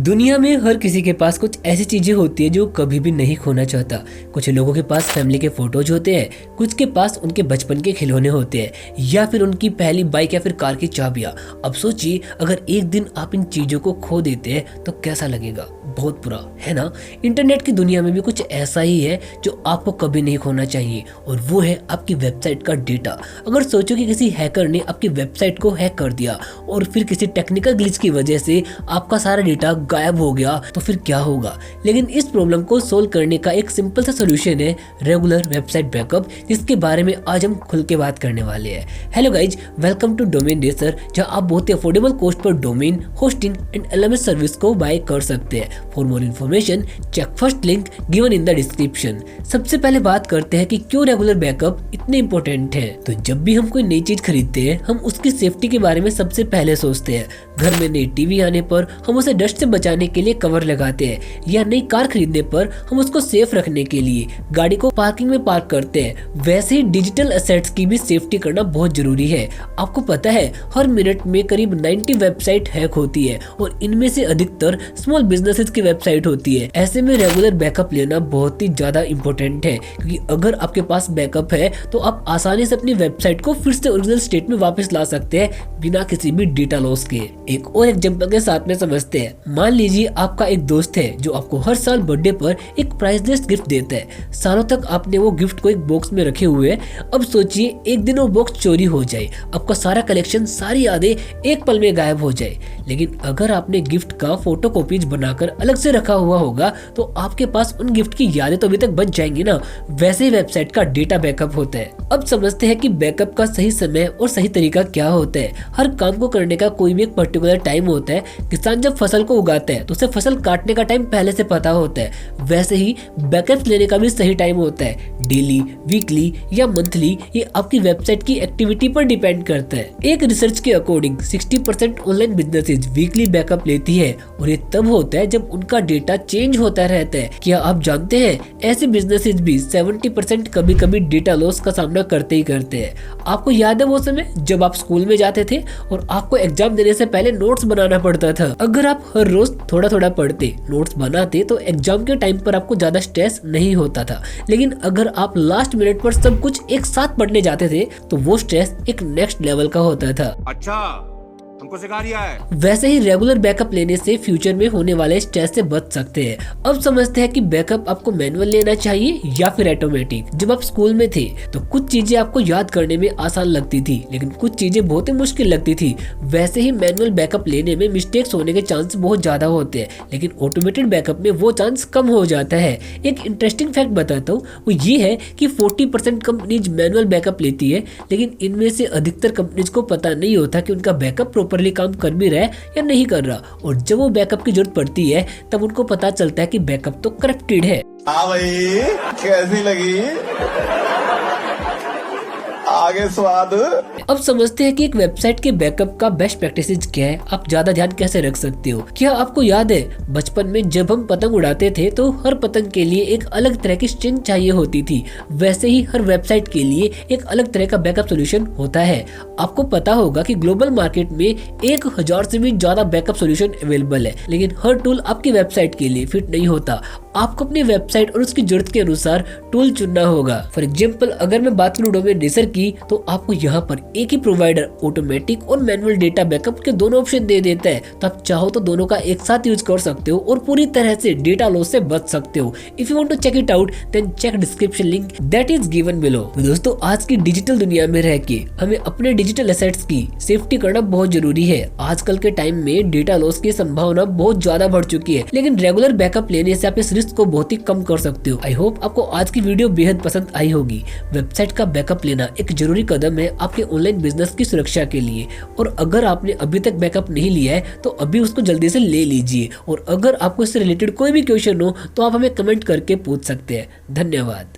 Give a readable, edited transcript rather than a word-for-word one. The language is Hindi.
दुनिया में हर किसी के पास कुछ ऐसी चीजें होती है जो कभी भी नहीं खोना चाहता। कुछ लोगों के पास फैमिली के फोटोज होते हैं, कुछ के पास उनके बचपन के खिलौने होते हैं या फिर उनकी पहली बाइक या फिर कार की चाबियां। अब सोचिए अगर एक दिन आप इन चीजों को खो देते हैं तो कैसा लगेगा। बहुत बुरा है ना। इंटरनेट की दुनिया में भी कुछ ऐसा ही है जो आपको कभी नहीं खोना चाहिए, और वो है आपकी वेबसाइट का डेटा। अगर सोचो कि किसी हैकर ने आपकी वेबसाइट को हैक कर दिया और फिर किसी टेक्निकल ग्लिच की वजह से आपका सारा डेटा गायब हो गया तो फिर क्या होगा। लेकिन इस प्रॉब्लम को सोल्व करने का एक सिंपल सा सोल्यूशन है रेगुलर वेबसाइट बैकअप, जिसके बारे में आज हम खुल के बात करने वाले हैं। Hello guys, welcome to domain racer, जहां आप बहुत ही अफोर्डेबल कॉस्ट पर domain hosting and LMS service को बाय कर सकते हैं। For more information check first link given in the description. सबसे पहले बात करते हैं कि क्यों रेगुलर बैकअप इतने इंपॉर्टेंट है। तो जब भी हम कोई नई चीज खरीदते हैं हम उसकी सेफ्टी के बारे में सबसे पहले सोचते हैं। घर में नई टीवी आने पर हम उसे डस्ट से बचाने के लिए कवर लगाते हैं, या नई कार खरीदने पर हम उसको सेफ रखने के लिए गाड़ी को पार्किंग में पार्क करते हैं। वैसे ही डिजिटल एसेट्स की भी सेफ्टी करना बहुत जरूरी है। आपको पता है हर मिनट में करीब 90 वेबसाइट हैक होती है और इनमें से अधिकतर स्मॉल बिजनेसेस की वेबसाइट होती है। ऐसे में रेगुलर बैकअप लेना बहुत ही ज्यादा इम्पोर्टेंट है, क्योंकि अगर आपके पास बैकअप है तो आप आसानी से अपनी वेबसाइट को फिर से ओरिजिनल स्टेट में वापस ला सकते हैं बिना किसी भी डेटा लॉस के। एक और एग्जांपल के साथ में समझते हैं। मान लीजिए आपका एक दोस्त है जो आपको हर साल बर्थडे पर एक प्राइसलेस गिफ्ट देता है। सालों तक आपने वो गिफ्ट को एक बॉक्स में रखे हुए है। अब सोचिए एक दिन वो बॉक्स चोरी हो जाए, आपका सारा कलेक्शन, सारी यादें एक पल में गायब हो जाए। लेकिन अगर आपने गिफ्ट का फोटो कॉपीज बनाकर अलग से रखा हुआ होगा तो आपके पास उन गिफ्ट की यादें तो अभी तक बच जाएंगी ना। वैसे ही वेबसाइट का डेटा बैकअप होता है। अब समझते हैं कि बैकअप का सही समय और सही तरीका क्या होता है। हर काम को करने का कोई भी एक पर्टिकुलर टाइम होता है। किसान जब फसल को उगाता है तो उसे फसल काटने का टाइम पहले से पता होता है। वैसे ही बैकअप लेने का भी सही टाइम होता है। डेली, वीकली या मंथली, ये आपकी वेबसाइट की एक्टिविटी पर डिपेंड करता है। एक रिसर्च के according 60% online businesses weekly backup लेती है, और ये तब होता है जब उनका डेटा चेंज होता रहता है। क्या आप जानते हैं ऐसे बिजनेसेस भी 70% कभी कभी डेटा लॉस का सामना करते ही करते हैं। आपको याद है वो समय जब आप स्कूल में जाते थे और आपको एग्जाम देने से पहले नोट्स बनाना पड़ता था। अगर आप हर रोज थोड़ा थोड़ा पढ़ते, नोट्स बनाते तो एग्जाम के टाइम पर आपको ज्यादा स्ट्रेस नहीं होता था। लेकिन अगर आप लास्ट मिनट पर सब कुछ एक साथ पढ़ने जाते थे तो वो स्ट्रेस एक नेक्स्ट लेवल का होता था। अच्छा, हमको सिखा रिया है। वैसे ही रेगुलर बैकअप लेने से फ्यूचर में होने वाले स्ट्रेस से बच सकते हैं। अब समझते हैं कि बैकअप आपको मैनुअल लेना चाहिए या फिर ऑटोमेटिक। जब आप स्कूल में थे तो कुछ चीजें आपको याद करने में आसान लगती थी, लेकिन कुछ चीजें बहुत ही मुश्किल लगती थी। वैसे ही मैनुअल बैकअप लेने में मिस्टेक्स होने के चांस बहुत ज्यादा होते हैं, लेकिन ऑटोमेटेड बैकअप में वो चांस कम हो जाता है। एक इंटरेस्टिंग फैक्ट बताता हूँ, वो ये है कि 40% कंपनीज मैनुअल बैकअप लेती है, लेकिन इनमें से अधिकतर कंपनीज को पता नहीं होता कि उनका बैकअप प्रॉपरली काम कर भी रहा है या नहीं कर रहा। और जब वो बैकअप की जरूरत पड़ती है तब उनको पता चलता है कि बैकअप तो करप्टेड है। हाँ भाई, कैसी लगी आगे स्वाद। अब समझते हैं कि एक वेबसाइट के बैकअप का बेस्ट प्रैक्टिसेस क्या है, आप ज्यादा ध्यान कैसे रख सकते हो। क्या आपको याद है बचपन में जब हम पतंग उड़ाते थे तो हर पतंग के लिए एक अलग तरह की स्ट्रिंग चाहिए होती थी। वैसे ही हर वेबसाइट के लिए एक अलग तरह का बैकअप सोल्यूशन होता है। आपको पता होगा कि ग्लोबल मार्केट में 1000 से भी ज्यादा बैकअप सोल्यूशन अवेलेबल है, लेकिन हर टूल आपकी वेबसाइट के लिए फिट नहीं होता। आपको अपनी वेबसाइट और उसकी जरूरत के अनुसार टूल चुनना होगा। फॉर एग्जाम्पल अगर मैं बात करूं डोमेन रेसर की, तो आपको यहाँ पर एक ही प्रोवाइडर ऑटोमेटिक और मैनुअल डेटा बैकअप के दोनों ऑप्शन दे देता है। तो आप चाहो तो दोनों का एक साथ यूज कर सकते हो और पूरी तरह से डेटा लॉस से बच सकते हो। If you want to check it out then check description link that is given below. तो दोस्तों आज की डिजिटल दुनिया में रह के हमें अपने डिजिटल एसेट्स की सेफ्टी करना बहुत जरूरी है। आजकल के टाइम में डेटा लॉस की संभावना बहुत ज्यादा बढ़ चुकी है, लेकिन रेगुलर बैकअप लेने से आप इस रिस्क को बहुत ही कम कर सकते हो। आई होप आपको आज की वीडियो बेहद पसंद आई होगी। वेबसाइट का बैकअप लेना एक जरूरी कदम है आपके ऑनलाइन बिजनेस की सुरक्षा के लिए, और अगर आपने अभी तक बैकअप नहीं लिया है तो अभी उसको जल्दी से ले लीजिए। और अगर आपको इससे रिलेटेड कोई भी क्वेश्चन हो तो आप हमें कमेंट करके पूछ सकते हैं। धन्यवाद।